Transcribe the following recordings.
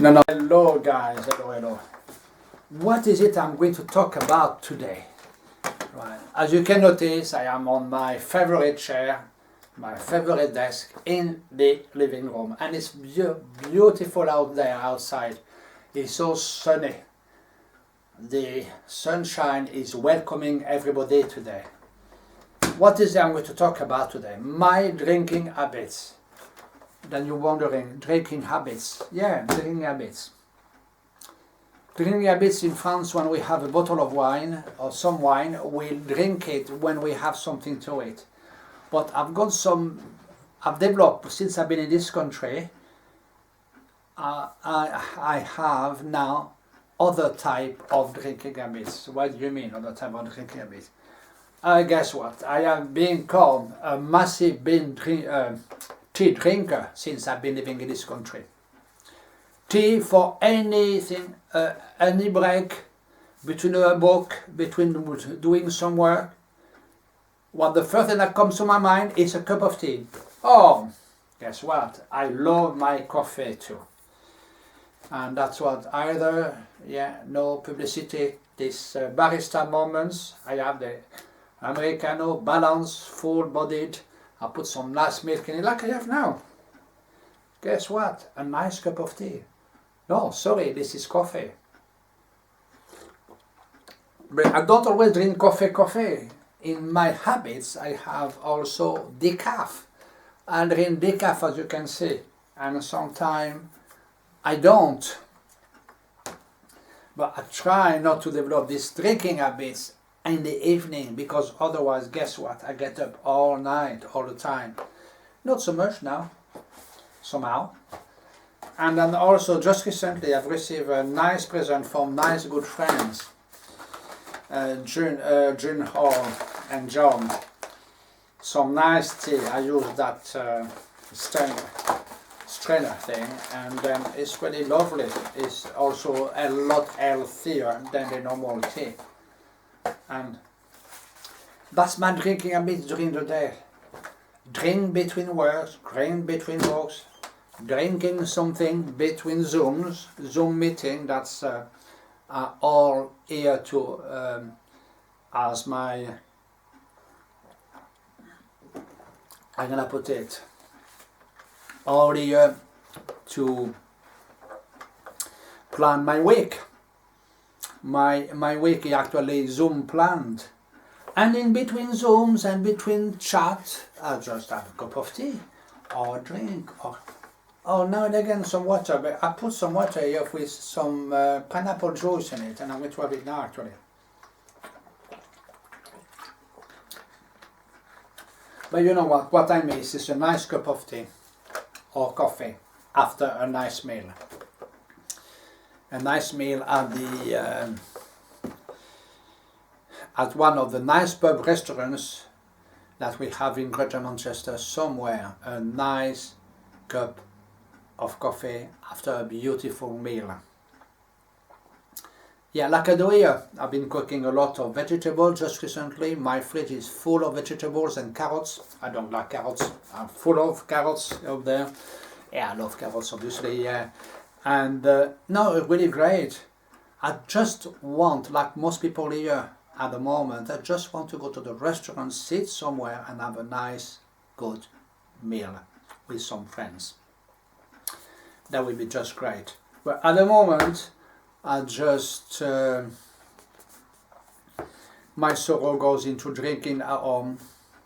No. Hello guys, hello. What is it I'm going to talk about today? Right. As you can notice, I am on my favorite chair, my favorite desk in the living room, and it's beautiful out there outside. It's so sunny. The sunshine is welcoming everybody today. What is it I'm going to talk about today? My drinking habits. Then you're wondering, drinking habits. Yeah, drinking habits. Drinking habits in France, when we have a bottle of wine or some wine, we drink it when we have something to eat. But I've developed, since I've been in this country, I have now other type of drinking habits. What do you mean, other type of drinking habits? Guess what? I am being called a massive tea drinker since I've been living in this country. Tea for anything, any break, between a book, between doing some work. Well, the first thing that comes to my mind is a cup of tea. Oh, guess what? I love my coffee too. And that's what no publicity, this barista moments. I have the Americano, balanced, full-bodied. I put some nice milk in it like I have now. Guess what? A nice cup of tea. No, sorry, this is coffee. But I don't always drink coffee. In my habits, I have also decaf. I drink decaf, as you can see. And sometimes I don't. But I try not to develop these drinking habits in the evening, because otherwise, guess what? I get up all night, all the time. Not so much now, somehow. And then also, just recently, I've received a nice present from nice good friends, June Hall and John. Some nice tea. I use that strainer thing, and then it's really lovely. It's also a lot healthier than the normal tea. And that's my drinking habits during the day. Drink between works, drink between walks, drinking something between Zoom meeting. That's all here to as my, I'm gonna put it, all here to plan my week. My week is actually Zoom planned. And in between Zooms and between chat, I just have a cup of tea or drink or now and again some water. But I put some water here with some pineapple juice in it, and I'm going to have it now actually. But you know what I miss is a nice cup of tea or coffee after a nice meal. A nice meal at one of the nice pub restaurants that we have in Greater Manchester somewhere. A nice cup of coffee after a beautiful meal. Yeah, like I do here. I've been cooking a lot of vegetables just recently. My fridge is full of vegetables and carrots. I don't like carrots. I'm full of carrots up there. Yeah, I love carrots obviously, yeah. And no, it's really great. I just want, like most people here at the moment, I just want to go to the restaurant, sit somewhere and have a nice, good meal with some friends. That would be just great. But at the moment, I just, my sorrow goes into drinking at home.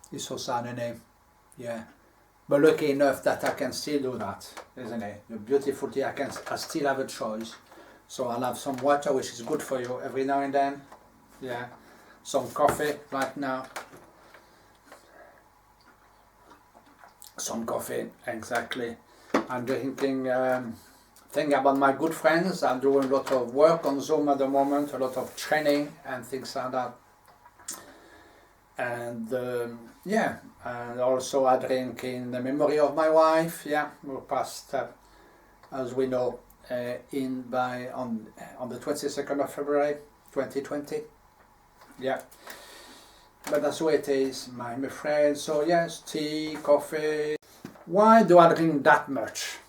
It's so sad, isn't it? Yeah. But lucky enough that I can still do that, isn't it? The beautiful tea, I still have a choice. So I'll have some water, which is good for you every now and then. Yeah. Some coffee, like now. Some coffee, exactly. I'm drinking, thinking about my good friends. I'm doing a lot of work on Zoom at the moment, a lot of training and things like that. And yeah, and also I drink in the memory of my wife. Yeah, we passed, as we know, on the 22nd of February 2020. Yeah, but that's the way it is, my friend. So yes, tea, coffee. Why do I drink that much?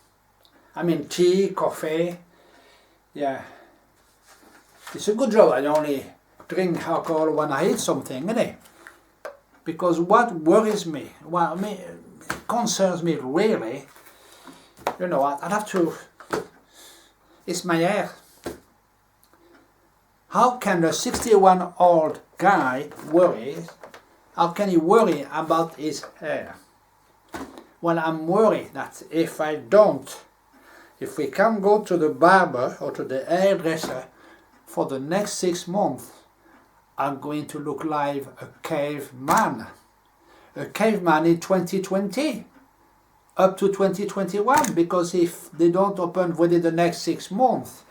I mean, tea, coffee, yeah, it's a good job I only drink alcohol when I eat something, isn't it? Because what worries me, what concerns me really, you know, I'd have to, it's my hair. How can a 61-year-old guy worry? How can he worry about his hair? Well, I'm worried that if we can't go to the barber or to the hairdresser for the next 6 months, I'm going to look like a caveman. A caveman in 2020, up to 2021, because if they don't open within the next 6 months,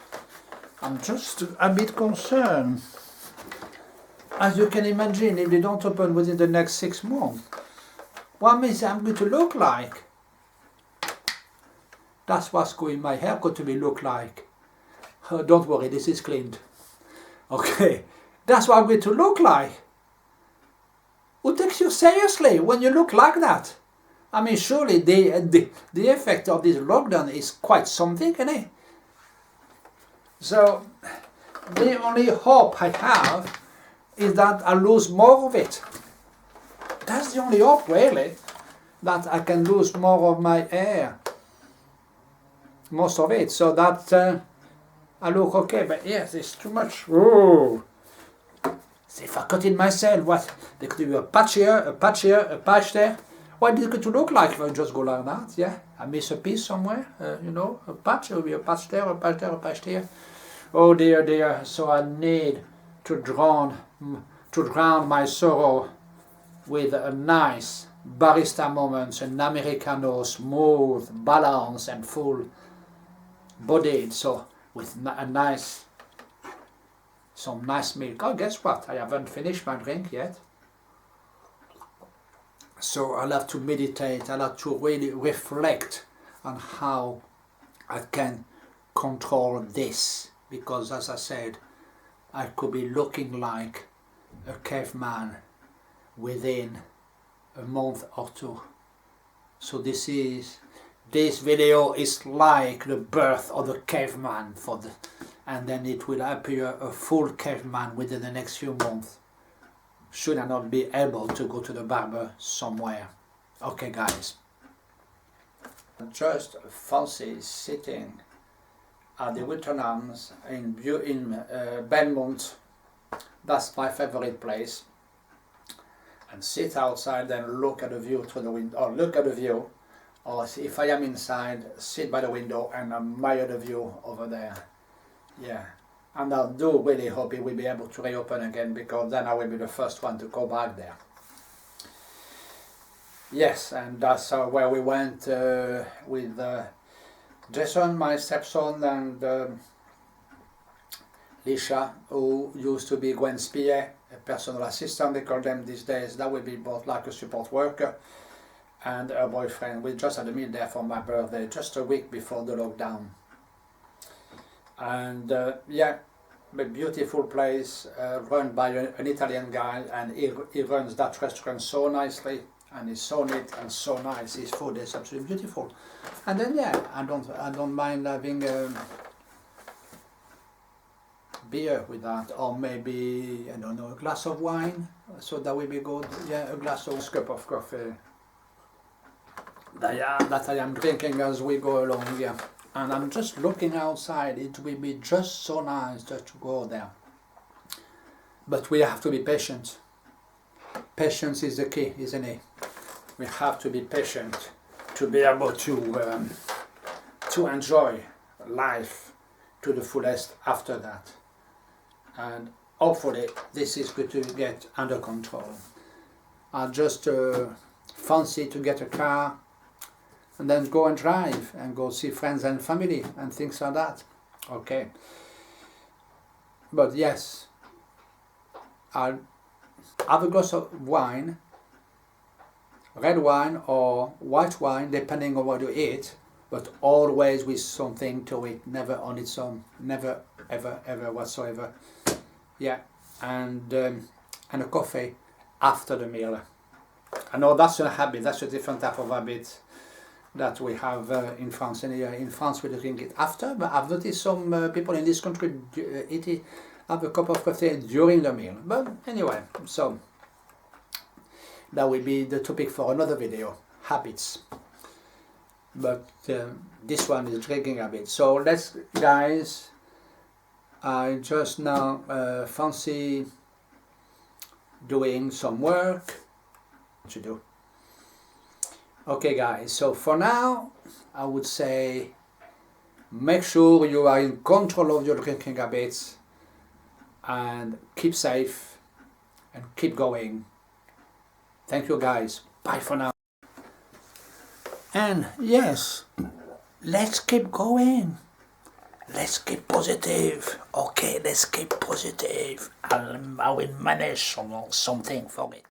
I'm just a bit concerned. As you can imagine, if they don't open within the next 6 months, what means I'm going to look like? That's what's going my hair going to be look like. Don't worry, this is cleaned. Okay, that's what I'm going to look like. Who takes you seriously when you look like that? I mean, surely the effect of this lockdown is quite something, isn't it? So, the only hope I have is that I lose more of it. That's the only hope, really, that I can lose more of my hair. Most of it, so that I look okay, but yes, it's too much. Oh. See, if I cut it myself, what? There could be a patch here, a patch here, a patch there. What is it going to look like if I just go like that? Yeah, I miss a piece somewhere, you know, a patch, there will be a patch there, a patch there, a patch there. Oh dear, dear, so I need to drown my sorrow with a nice barista moment, an Americano, smooth, balanced and full bodied, so with some nice milk. Oh, guess what? I haven't finished my drink yet. So I'll have to meditate, I'll have to really reflect on how I can control this. Because as I said, I could be looking like a caveman within a month or two. So this video is like the birth of the caveman and then it will appear a full caveman within the next few months. Should I not be able to go to the barber somewhere. Okay guys. Just fancy sitting at the Wilton Arms in Belmont. That's my favorite place. And sit outside and look at the view through the window, or look at the view, or if I am inside, sit by the window and admire the view over there. Yeah, and I do really hope it will be able to reopen again, because then I will be the first one to go back there. Yes, and that's where we went with Jason, my stepson, and Lisha, who used to be Gwen's PA, a personal assistant, they call them these days. That will be both like a support worker, and her boyfriend. We just had a meal there for my birthday, just a week before the lockdown. And yeah, a beautiful place, run by an Italian guy, and he runs that restaurant so nicely, and it's so neat and so nice. His food is absolutely beautiful. And then yeah, I don't mind having beer with that, or maybe, I don't know, a glass of wine, so that will be good. Yeah, a cup of coffee that I am drinking as we go along. Yeah, and I'm just looking outside. It will be just so nice just to go there, but we have to be patient. Patience is the key, isn't it? We have to be patient to be able to enjoy life to the fullest after that. And hopefully this is going to get under control. I just fancy to get a car and then go and drive and go see friends and family and things like that. Okay. But yes, I'll have a glass of wine, red wine or white wine, depending on what you eat, but always with something to it, never on its own, never, ever, ever whatsoever. Yeah, and a coffee after the meal. I know that's a habit, that's a different type of habit. that we have in France. And in France we drink it after, but I've noticed some people in this country have a cup of coffee during the meal. But anyway, so that will be the topic for another video, habits. But this one is drinking habits. So let's, guys, I just now fancy doing some work to do. Okay guys, so for now I would say make sure you are in control of your drinking habits and keep safe and keep going. Thank you guys, bye for now. And yes, let's keep going. Let's keep positive. Okay, let's keep positive. I will manage something for it.